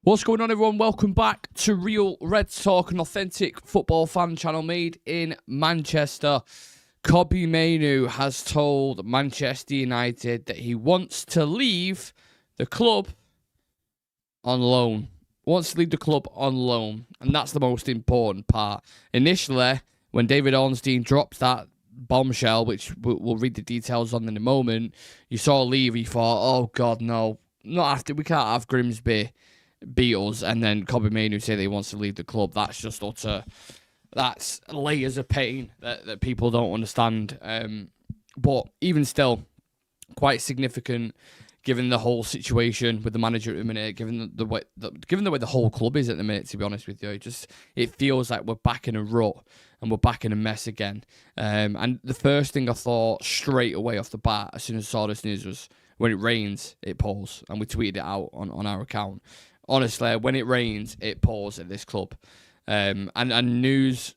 What's going on, everyone? Welcome back to Real Reds Talk, an authentic football fan channel made in Manchester. Kobbie Mainoo has told Manchester United that he wants to leave the club on loan. Wants to leave the club on loan, and that's the most important part. Initially, when David Ornstein dropped that bombshell, which we'll read the details on in a moment, you saw leave, you thought, oh God, no, not after, we can't have Grimsby beat us, and then Kobbie Mainoo say that he wants to leave the club. That's just utter, that's layers of pain that people don't understand. But even still, quite significant given the whole situation with the manager at the minute, given the way the whole club is at the minute. To be honest with you, it feels like we're back in a rut and we're back in a mess again. And the first thing I thought straight away off the bat, as soon as I saw this news, was when it rains, it pours, and we tweeted it out on our account. Honestly, when it rains, it pours at this club. And news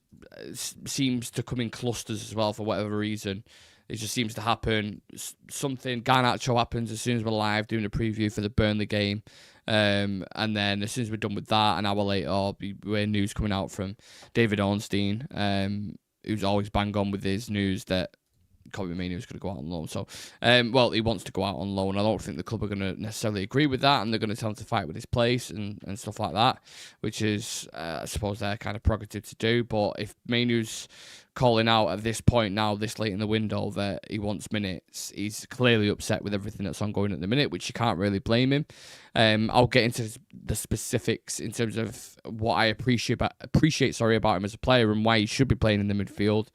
seems to come in clusters as well for whatever reason. It just seems to happen. Something, Garnacho happens as soon as we're live doing a preview for the Burnley game. And then as soon as we're done with that, an hour later, we're news coming out from David Ornstein, who's always bang on with his news that Kobbie Mainoo is going to go out on loan. So, well, he wants to go out on loan. I don't think the club are going to necessarily agree with that, and they're going to tell him to fight with his place and stuff like that, which is, I suppose, their kind of prerogative to do. But if Mainoo's calling out at this point now, this late in the window, that he wants minutes, he's clearly upset with everything that's ongoing at the minute, which you can't really blame him. I'll get into the specifics in terms of what I appreciate about him as a player and why he should be playing in the midfield.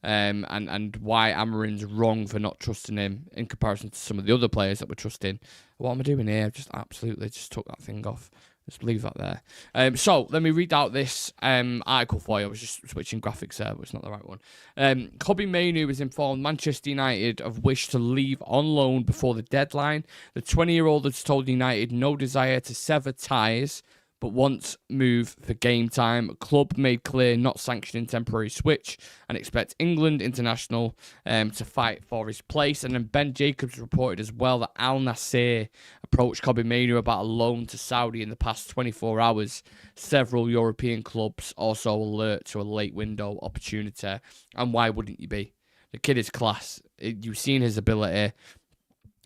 And why Amarin's wrong for not trusting him in comparison to some of the other players that we're trusting. What am I doing here? I've just absolutely took that thing off. Just leave that there. So let me read out this article for you. I was just switching graphics there, but it's not the right one. Kobbie Mainoo was informed Manchester United of wish to leave on loan before the deadline. The 20-year-old has told United no desire to sever ties, but wants move for game time. Club made clear not sanctioning temporary switch and expect England international to fight for his place. And then Ben Jacobs reported as well that Al Nassr approached Kobbie Mainoo about a loan to Saudi in the past 24 hours. Several European clubs also alert to a late window opportunity. And why wouldn't you be? The kid is class. You've seen his ability.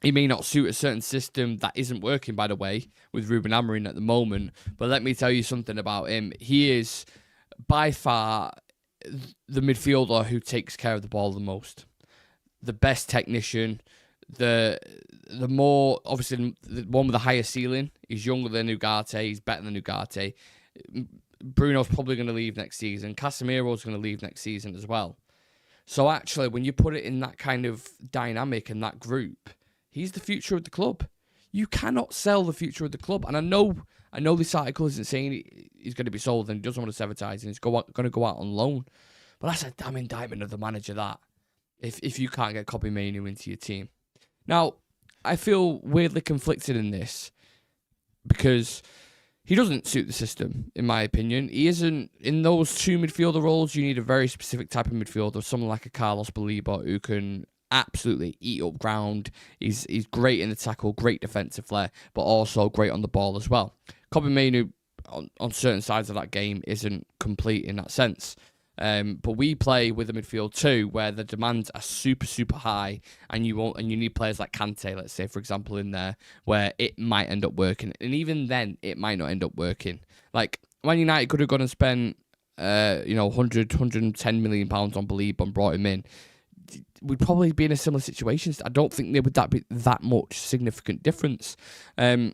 He may not suit a certain system that isn't working, by the way, with Ruben Amorim at the moment. But let me tell you something about him. He is by far the midfielder who takes care of the ball the most. The best technician. The more, obviously, the one with the higher ceiling. He's younger than Ugarte. He's better than Ugarte. Bruno's probably going to leave next season. Casemiro's going to leave next season as well. So actually, when you put it in that kind of dynamic and that group, he's the future of the club. You cannot sell the future of the club. And I know this article isn't saying he's going to be sold and he doesn't want to advertise and he's going to go out on loan. But that's a damn indictment of the manager, that. If you can't get Kobbie Mainoo into your team. Now, I feel weirdly conflicted in this because he doesn't suit the system, in my opinion. He isn't, in those two midfielder roles, you need a very specific type of midfielder, someone like a Carlos Baleba who can absolutely eat up ground. He's great in the tackle, great defensive flair, but also great on the ball as well. Kobbie Mainoo on certain sides of that game isn't complete in that sense. But we play with a midfield too, where the demands are super, super high, and you need players like Kante, let's say, for example, in there, where it might end up working, and even then, it might not end up working. Like Man United could have gone and spent, 110 million pounds on Baleba and brought him in. We'd probably be in a similar situation. I don't think there would be that much significant difference. And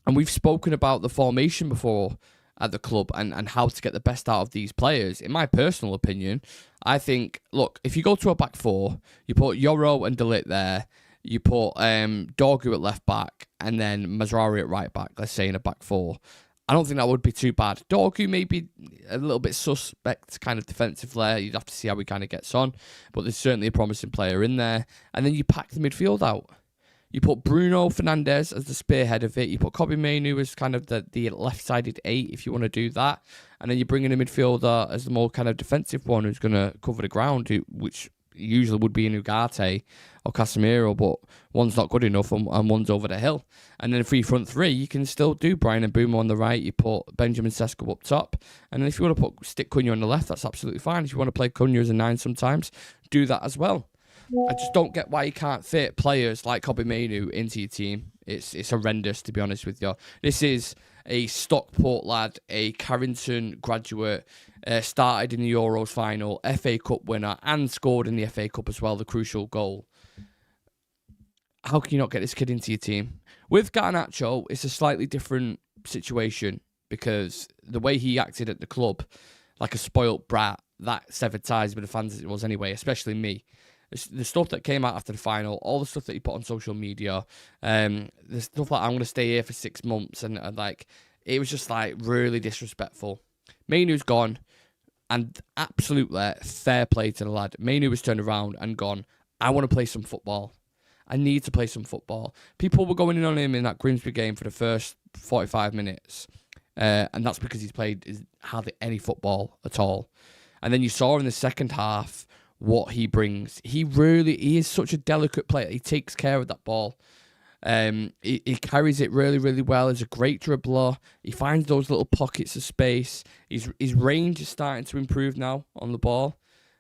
we've spoken about the formation before at the club and how to get the best out of these players. In my personal opinion, I think, look, if you go to a back four, you put Yoro and De Ligt there, you put Dorgu at left back, and then Mazraoui at right back, let's say in a back four. I don't think that would be too bad. Dorgu may be a little bit suspect kind of defensive flair. You'd have to see how he kind of gets on. But there's certainly a promising player in there. And then you pack the midfield out. You put Bruno Fernandes as the spearhead of it. You put Kobbie Mainoo as kind of the left-sided 8 if you want to do that. And then you bring in a midfielder as the more kind of defensive one who's going to cover the ground, which usually would be in Ugarte or Casemiro, but one's not good enough and one's over the hill. And then free front three, you can still do Brian and Boomer on the right. You put Benjamin Sesko up top. And then if you want to stick Cunha on the left, that's absolutely fine. If you want to play Cunha as a 9 sometimes, do that as well. I just don't get why you can't fit players like Kobbie Mainoo into your team. It's horrendous, to be honest with you. This is a Stockport lad, a Carrington graduate, started in the Euros final, FA Cup winner, and scored in the FA Cup as well, the crucial goal. How can you not get this kid into your team? With Garnacho, it's a slightly different situation because the way he acted at the club, like a spoilt brat, that severed ties with the fans as it was anyway, especially me. The stuff that came out after the final, all the stuff that he put on social media, the stuff like, I'm going to stay here for 6 months, and like, it was just like really disrespectful. Mainoo's gone, and absolutely fair play to the lad. Mainoo was turned around and gone, I want to play some football. I need to play some football. People were going in on him in that Grimsby game for the first 45 minutes, and that's because he's played hardly any football at all. And then you saw in the second half what he brings. He is such a delicate player. He takes care of that ball. He carries it really, really well. He's a great dribbler. He finds those little pockets of space. His range is starting to improve now on the ball.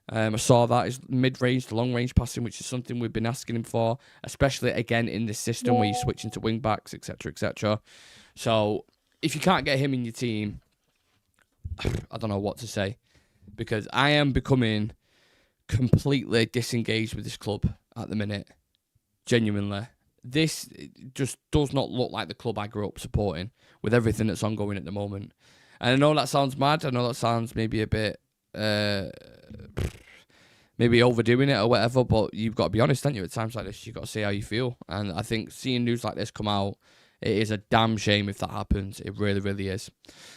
I saw that, his mid-range to long-range passing, which is something we've been asking him for, especially, again, in this system where you switch into wing-backs, etc., etc. So, if you can't get him in your team, I don't know what to say, because I am becoming completely disengaged with this club at the minute. Genuinely. This just does not look like the club I grew up supporting with everything that's ongoing at the moment. And I know that sounds mad. I know that sounds maybe a bit, maybe overdoing it or whatever, but you've got to be honest, don't you? At times like this, you've got to say how you feel. And I think seeing news like this come out, it is a damn shame if that happens. It really, really is.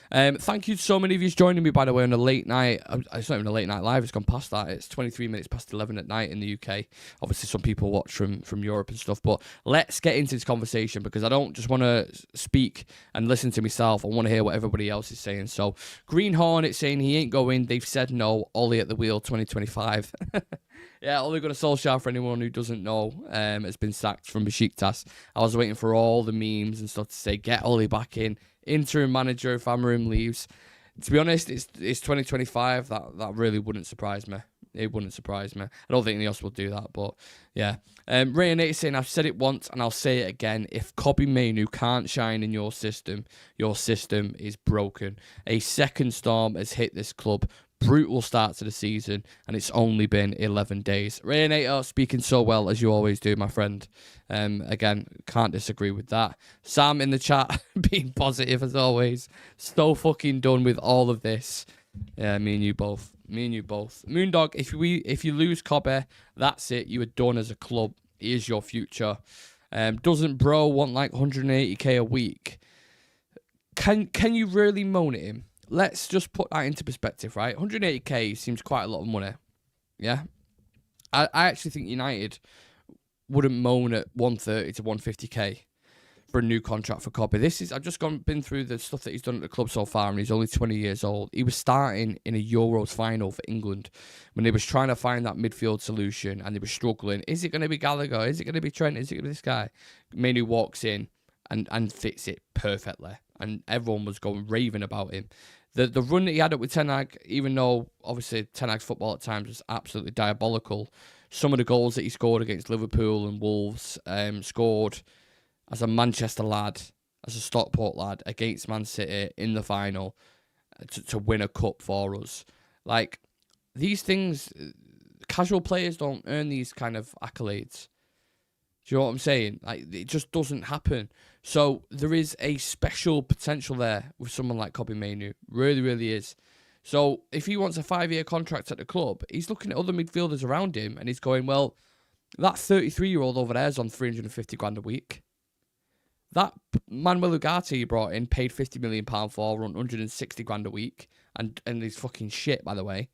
Thank you to so many of you joining me, by the way, on a late night. It's not even a late night live. It's gone past that. It's 23 minutes past 11 at night in the UK. Obviously, some people watch from Europe and stuff. But let's get into this conversation because I don't just want to speak and listen to myself. I want to hear what everybody else is saying. So, Green Hornet saying he ain't going. They've said no. Ollie at the wheel 2025. Yeah, Ole Gunnar Solskjaer, for anyone who doesn't know, has been sacked from Besiktas. I was waiting for all the memes and stuff to say, get Ole back in. Interim manager if Amarim leaves. To be honest, it's 2025. That really wouldn't surprise me. It wouldn't surprise me. I don't think anyone else will do that, but yeah. Ray and Nate saying, I've said it once and I'll say it again. If Kobbie Mainoo can't shine in your system is broken. A second storm has hit this club. Brutal start to the season, and it's only been 11 days. Ray and Nate are speaking so well, as you always do, my friend. Again, can't disagree with that. Sam in the chat, being positive as always. So fucking done with all of this. Yeah, me and you both. Moondog, if you lose Kobbie, that's it. You are done as a club. He is your future. Doesn't bro want like 180k a week? Can you really moan at him? Let's just put that into perspective, right? 180k seems quite a lot of money. Yeah? I actually think United wouldn't moan at 130 to 150k for a new contract for Kobbie. I've just been through the stuff that he's done at the club so far, and he's only 20 years old. He was starting in a Euros final for England when they was trying to find that midfield solution, and they were struggling. Is it going to be Gallagher? Is it going to be Trent? Is it going to be this guy? Mainoo walks in and fits it perfectly, and everyone was going raving about him. The run that he had up with Ten Hag, even though obviously Ten Hag's football at times was absolutely diabolical, some of the goals that he scored against Liverpool and Wolves, scored as a Manchester lad, as a Stockport lad, against Man City in the final to win a cup for us. Like, these things, casual players don't earn these kind of accolades. Do you know what I'm saying? Like, it just doesn't happen. So there is a special potential there with someone like Kobbie Mainoo. Really, really is. So if he wants a 5-year contract at the club, he's looking at other midfielders around him and he's going, well, that 33-year-old over there is on 350 grand a week. That Manuel Ugarte he brought in, paid £50 million for, on 160 grand a week, and he's fucking shit, by the way.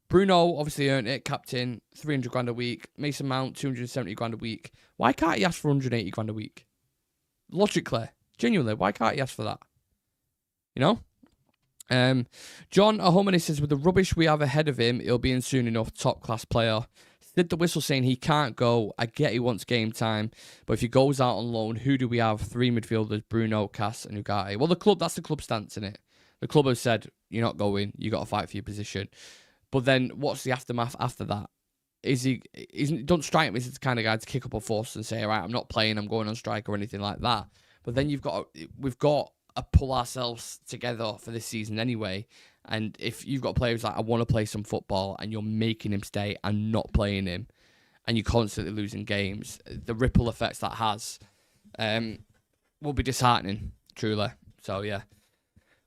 Bruno obviously earned it, captain, 300 grand a week. Mason Mount, 270 grand a week. Why can't he ask for 180 grand a week? Logically, genuinely, why can't he ask for that? You know? John Ahomany says, with the rubbish we have ahead of him, he'll be in soon enough. Top class player. did the whistle saying he can't go. I get he wants game time, but if he goes out on loan, who do we have? 3 midfielders, Bruno, Cass, and Ugarte. Well, that's the club stance, isn't it? The club has said, you're not going, you got to fight for your position. But then, what's the aftermath after that? Don't strike me as the kind of guy to kick up a fuss and say, all right, I'm not playing, I'm going on strike or anything like that. But then we've got to pull ourselves together for this season anyway. And if you've got players like, I want to play some football, and you're making him stay and not playing him, and you're constantly losing games, the ripple effects that has will be disheartening, truly. So, yeah.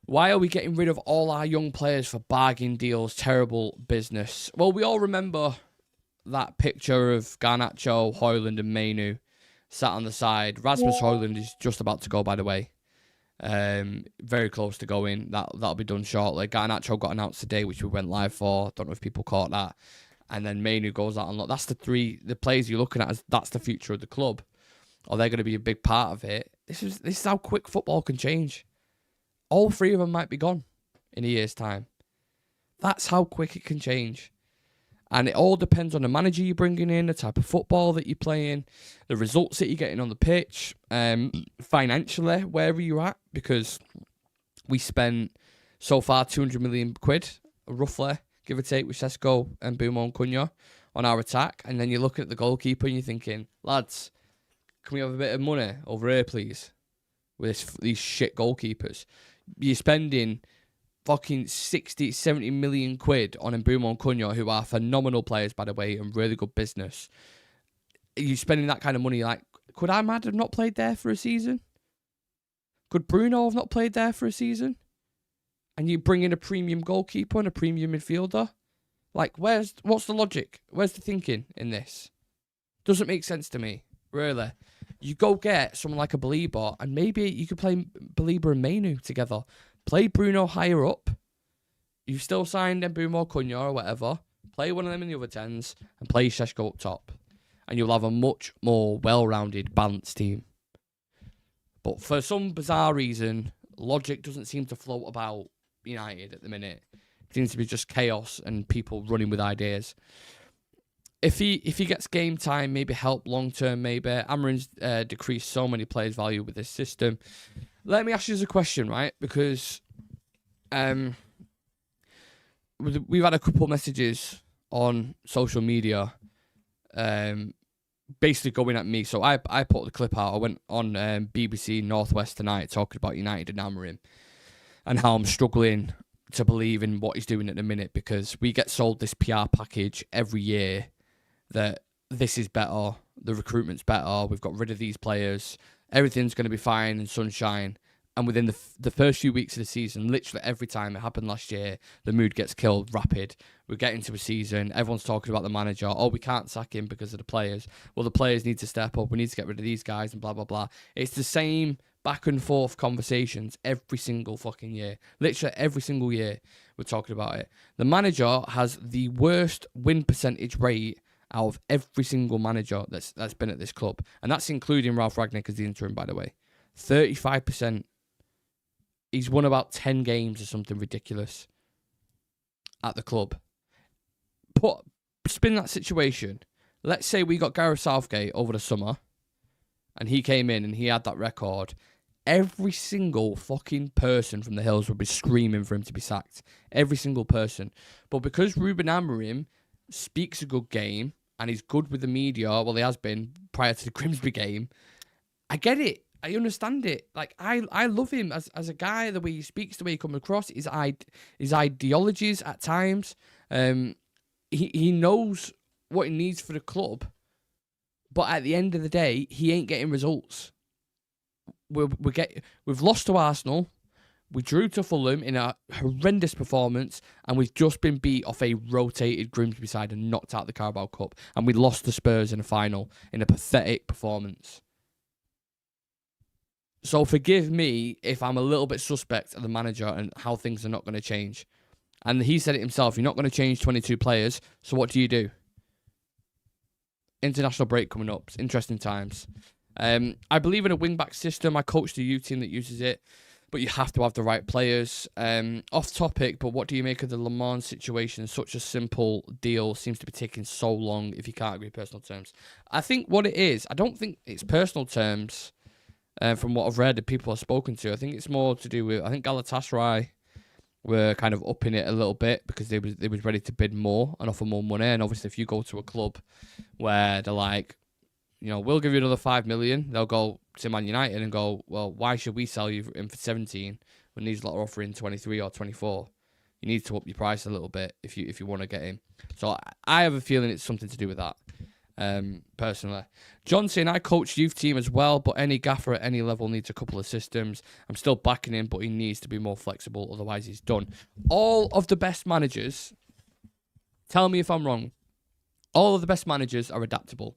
Why are we getting rid of all our young players for bargain deals? Terrible business. Well, we all remember that picture of Garnacho, Højlund, and Mainoo sat on the side. Rasmus Højlund is just about to go, by the way. Very close to going. That'll be done shortly. Garnacho got announced today, which we went live for. Don't know if people caught that. And then Mainoo goes out and look. That's the players you're looking at as that's the future of the club, or they're going to be a big part of it. This is how quick football can change. All 3 of them might be gone in a year's time. That's how quick it can change. And it all depends on the manager you're bringing in, the type of football that you're playing, the results that you're getting on the pitch, financially, wherever you're at. Because we spent, so far, 200 million quid, roughly, give or take, with Sesko and Bumo and Cunha on our attack. And then you're looking at the goalkeeper and you're thinking, lads, can we have a bit of money over here, please? With these shit goalkeepers. You're spending fucking 60, 70 million quid on Mbumo and Cunha, who are phenomenal players, by the way, and really good business. You're spending that kind of money. Like, could Ahmad have not played there for a season? Could Bruno have not played there for a season? And you bring in a premium goalkeeper and a premium midfielder? Like, what's the logic? Where's the thinking in this? Doesn't make sense to me, really. You go get someone like a Belieber, and maybe you could play Belieber and Mainoo together. Play Bruno higher up. You've still signed Mbumo, Cunha or whatever. Play one of them in the other 10s and play Šeško up top. And you'll have a much more well-rounded, balanced team. But for some bizarre reason, logic doesn't seem to float about United at the minute. It seems to be just chaos and people running with ideas. If he gets game time, maybe help long-term, maybe. Amarin's decreased so many players' value with this system. Let me ask you a question, right? Because we've had a couple of messages on social media basically going at me. So I put the clip out. I went on BBC Northwest tonight talking about United and Amarin and how I'm struggling to believe in what he's doing at the minute, because we get sold this PR package every year that this is better, the recruitment's better, we've got rid of these players, everything's going to be fine and sunshine. And within the first few weeks of the season, literally every time it happened last year, the mood gets killed rapid. We get into a season, everyone's talking about the manager. Oh, we can't sack him because of the players. Well, the players need to step up. We need to get rid of these guys and blah, blah, blah. It's the same back and forth conversations every single fucking year. Literally every single year we're talking about it. The manager has the worst win percentage rate out of every single manager that's been at this club. And that's including Ralph Rangnick as the interim, by the way. 35%. He's won about 10 games or something ridiculous at the club. Spin that situation. Let's say we got Gareth Southgate over the summer and he came in and he had that record. Every single fucking person from the Hills would be screaming for him to be sacked. Every single person. But because Ruben Amorim speaks a good game and he's good with the media, well, he has been prior to the Grimsby game, I get it. I understand it. Like, I love him as a guy, the way he speaks, the way he comes across, his ideologies at times. He knows what he needs for the club, but at the end of the day, he ain't getting results. We've lost to Arsenal, we drew to Fulham in a horrendous performance, and we've just been beat off a rotated Grimsby side and knocked out the Carabao Cup, and we lost to Spurs in the final in a pathetic performance. So forgive me if I'm a little bit suspect of the manager and how things are not going to change. And he said it himself, you're not going to change 22 players, so what do? International break coming up. It's interesting times. I believe in a wing-back system. I coach the U team that uses it. but you have to have the right players. Off topic, but what do you make of the Le Mans situation? Such a simple deal seems to be taking so long if you can't agree personal terms. I think what it is, I don't think it's personal terms from what I've read and people I've spoken to. I think it's more to do with, I think Galatasaray were kind of upping it a little bit because they was ready to bid more and offer more money. And obviously if you go to a club where they're like, we'll give you another 5 million, they'll go to Man United and go, well, why should we sell you in for 17 when these lot are offering 23 or 24? You need to up your price a little bit if you want to get him. So I have a feeling it's something to do with that, personally. John saying, I coach youth team as well, but any gaffer at any level needs a couple of systems. I'm still backing him, but he needs to be more flexible, otherwise he's done. All of the best managers, tell me if I'm wrong, all of the best managers are adaptable.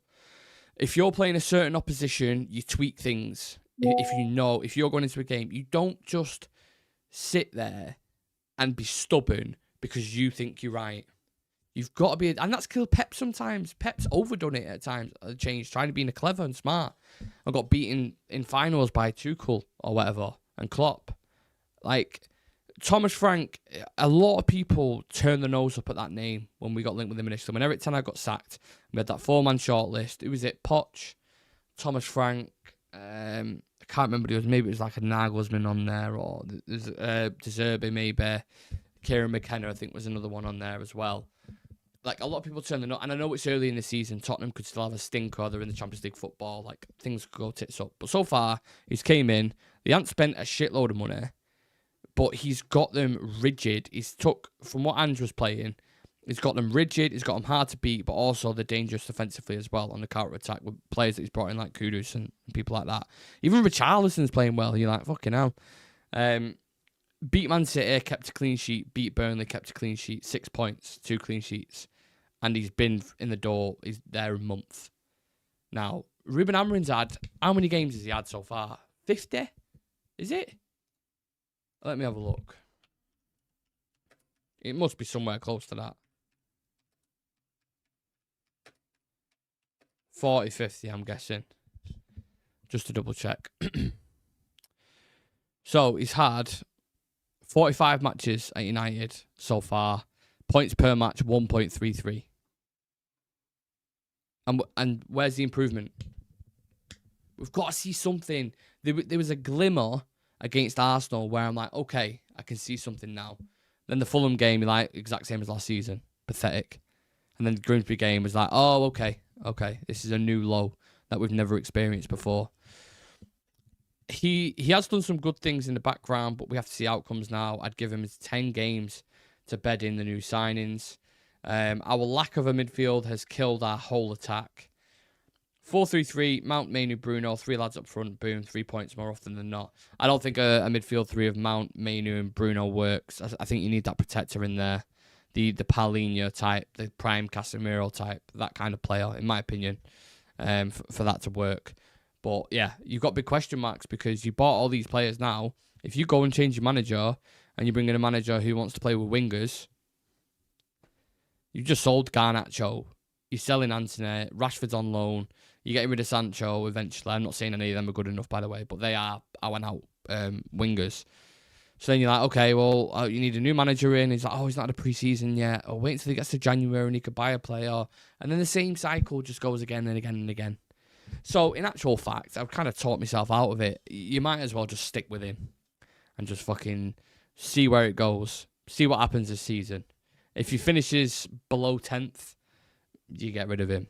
If you're playing a certain opposition, you tweak things. If you're going into a game, you don't just sit there and be stubborn because you think you're right. You've got to be, and that's killed Pep sometimes. Pep's overdone it at times, trying to be clever and smart. I got beaten in finals by Tuchel or whatever, and Klopp. Like, Thomas Frank, a lot of people turned their nose up at that name when we got linked with him initially. When Eric Ten Hag got sacked, we had that 4-man shortlist. Who was it? Poch, Thomas Frank, I can't remember who it was. Maybe it was like a Nagelsmann on there, or there's De Zerbi maybe. Kieran McKenna, I think, was another one on there as well. Like, a lot of people turned their nose, and I know it's early in the season. Tottenham could still have a stinker. They're in the Champions League football. Like, things could go tits up. But so far, he's came in. They haven't spent a shitload of money. But he's got them rigid. He's took, from what Ange was playing, he's got them rigid, he's got them hard to beat, but also they're dangerous defensively as well on the counter-attack with players that he's brought in like Kudus and people like that. Even Richarlison's playing well. You're like, fucking hell. Beat Man City, kept a clean sheet. Beat Burnley, kept a clean sheet. 6 points, 2 clean sheets. And he's been in the door. He's there a month. Now, Ruben Amorim's had, how many games has he had so far? 50? Is it? Let me have a look. It must be somewhere close to that. 40, 50, I'm guessing. Just to double check. So, he's had 45 matches at United so far. Points per match, 1.33. And where's the improvement? We've got to see something. There was a glimmer against Arsenal where I'm like, okay, I can see something now. Then the Fulham game, like, exact same as last season. Pathetic. And then the Grimsby game was like, oh, okay, this is a new low that we've never experienced before. He has done some good things in the background, but we have to see outcomes now. I'd give him 10 games to bed in the new signings. Our lack of a midfield has killed our whole attack. 4-3-3, Mount, Mainoo, Bruno, 3 lads up front, boom, 3 points more often than not. I don't think a midfield 3 of Mount, Mainoo and Bruno works. I think you need that protector in there. The Paulinho type, the prime Casemiro type, that kind of player, in my opinion, for that to work. But yeah, you've got big question marks because you bought all these players now. If you go and change your manager and you bring in a manager who wants to play with wingers, you just sold Garnacho. You're selling Antony. Rashford's on loan. You're getting rid of Sancho eventually. I'm not saying any of them are good enough, by the way, but they are out wingers. So then you're like, okay, well, you need a new manager in. He's like, oh, he's not had a pre-season yet. Or wait until he gets to January and he could buy a player. And then the same cycle just goes again and again and again. So in actual fact, I've kind of taught myself out of it. You might as well just stick with him and just fucking see where it goes. See what happens this season. If he finishes below 10th, you get rid of him,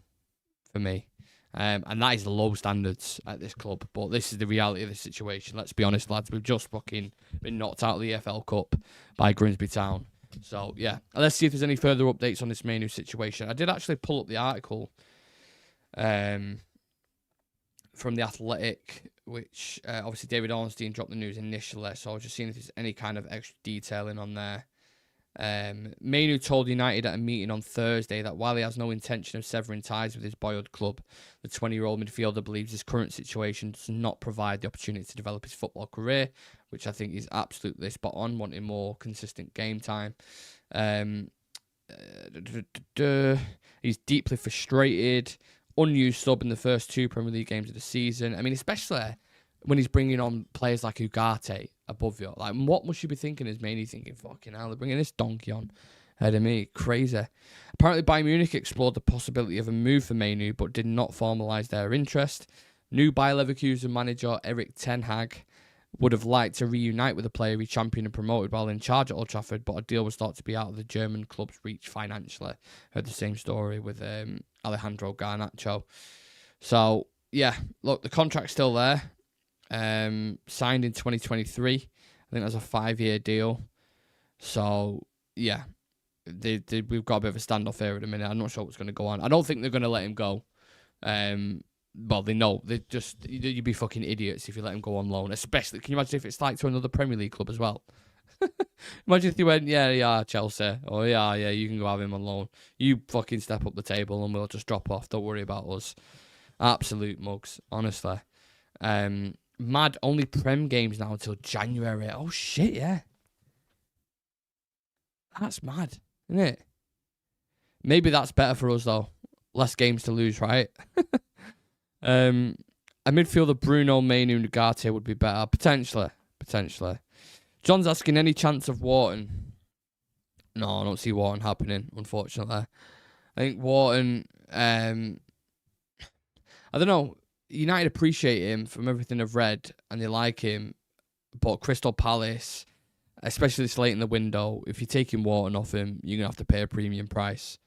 for me. And that is the low standards at this club. But this is the reality of the situation. Let's be honest, lads. We've just fucking been knocked out of the EFL Cup by Grimsby Town. So, yeah. Let's see if there's any further updates on this Mainoo situation. I did actually pull up the article from The Athletic, which obviously David Ornstein dropped the news initially. So I was just seeing if there's any kind of extra detailing on there. Mainoo told United at a meeting on Thursday that while he has no intention of severing ties with his boyhood club, the 20-year-old midfielder believes his current situation does not provide the opportunity to develop his football career, which I think is absolutely spot on, wanting more consistent game time. He's deeply frustrated, unused sub in the first 2 Premier League games of the season. I mean, especially when he's bringing on players like Ugarte above you. Like, what must you be thinking as Mainoo thinking, fucking hell, they're bringing this donkey on ahead of me. Crazy. Apparently, Bayern Munich explored the possibility of a move for Mainoo, but did not formalise their interest. New Bayer Leverkusen manager Erik ten Hag would have liked to reunite with the player he championed and promoted while in charge at Old Trafford, but a deal was thought to be out of the German club's reach financially. Heard the same story with Alejandro Garnacho. So, yeah, look, the contract's still there. Signed in 2023. I think that's a 5-year deal. So, yeah, we've got a bit of a standoff here at the minute. I'm not sure what's going to go on. I don't think they're going to let him go. Well, they know. You'd be fucking idiots if you let him go on loan. Especially, can you imagine if it's like to another Premier League club as well? Imagine if they went, yeah, Chelsea. Oh, yeah, you can go have him on loan. You fucking step up the table and we'll just drop off. Don't worry about us. Absolute mugs, honestly. Mad, only Prem games now until January. Oh, shit, yeah. That's mad, isn't it? Maybe that's better for us, though. Less games to lose, right? A midfielder, Bruno, Mainoo, and Ugarte would be better. Potentially. John's asking, any chance of Wharton? No, I don't see Wharton happening, unfortunately. I think Wharton, I don't know. United appreciate him from everything I've read, and they like him. But Crystal Palace, especially this late in the window, if you're taking Wharton off him, you're going to have to pay a premium price.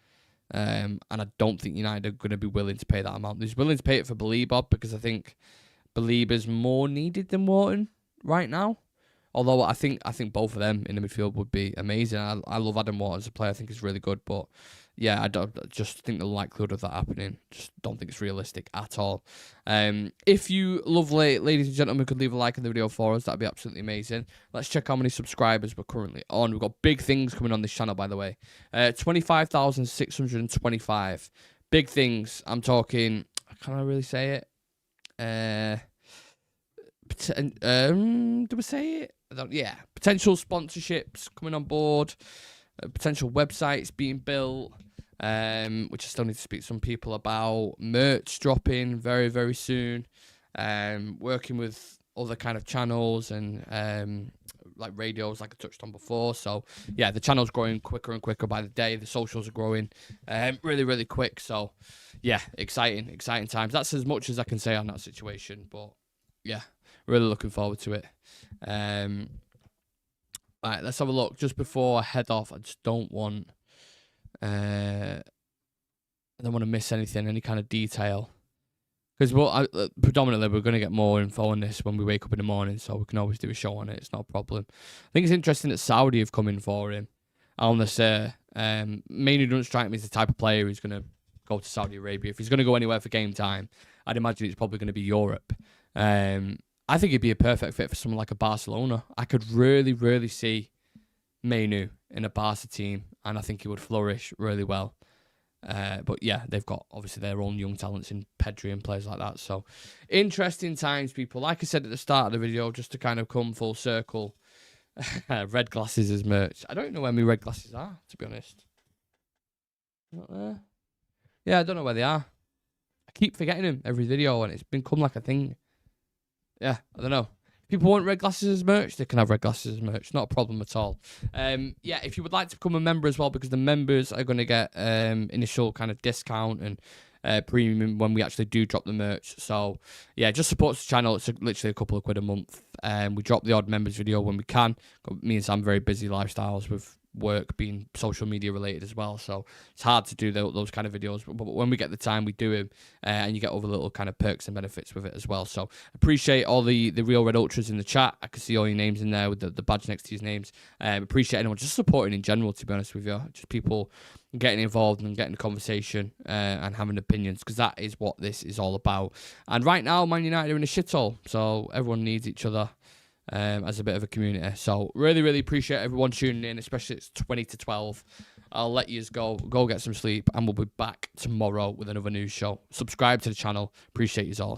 And I don't think United are going to be willing to pay that amount. They're willing to pay it for Belieber because I think Belieber's more needed than Wharton right now. Although I think both of them in the midfield would be amazing. I love Adam Wharton as a player. I think he's really good. But yeah, I just think the likelihood of that happening, just don't think it's realistic at all. If you lovely ladies and gentlemen could leave a like on the video for us, that'd be absolutely amazing. Let's check how many subscribers we're currently on. We've got big things coming on this channel, by the way. 25,625. Big things. I'm talking, can I really say it? Do we say it? Yeah, potential sponsorships coming on board, potential websites being built, which I still need to speak to some people about, merch dropping very, very soon, working with other kind of channels and like radios like I touched on before. So yeah, the channel's growing quicker and quicker by the day. The socials are growing really, really quick. So yeah, exciting times. That's as much as I can say on that situation, but yeah, really looking forward to it. Right, let's have a look. Just before I head off, I just don't want to miss anything, any kind of detail. Because predominantly we're going to get more info on this when we wake up in the morning, so we can always do a show on it. It's not a problem. I think it's interesting that Saudi have come in for him. I want to say, Mainoo doesn't strike me as the type of player who's going to go to Saudi Arabia. If he's going to go anywhere for game time, I'd imagine it's probably going to be Europe. I think he'd be a perfect fit for someone like a Barcelona. I could really, really see Mainoo in a Barca team, and I think he would flourish really well. But yeah, they've got obviously their own young talents in Pedri and players like that. So interesting times, people. Like I said at the start of the video, just to kind of come full circle, red glasses as merch. I don't know where my red glasses are, to be honest. Not there. Yeah, I don't know where they are. I keep forgetting them every video, and it's become like a thing. Yeah, I don't know. If people want red glasses as merch, they can have red glasses as merch. Not a problem at all. Yeah, if you would like to become a member as well, because the members are going to get initial kind of discount and premium when we actually do drop the merch. So, yeah, just supports the channel. It's literally a couple of quid a month. We drop the odd members video when we can. Me and Sam very busy lifestyles with work being social media related as well, so it's hard to do those kind of videos, but when we get the time we do them, and you get all the little kind of perks and benefits with it as well. So appreciate all the Real Red Ultras in the chat. I can see all your names in there with the badge next to your names. Appreciate anyone just supporting in general, to be honest with you, just people getting involved and getting the conversation and having opinions, because that is what this is all about. And right now Man United are in a shithole, so everyone needs each other as a bit of a community. So really, really appreciate everyone tuning in, especially it's 20 to 12. I'll let you go get some sleep, and we'll be back tomorrow with another news show. Subscribe to the channel. Appreciate you all.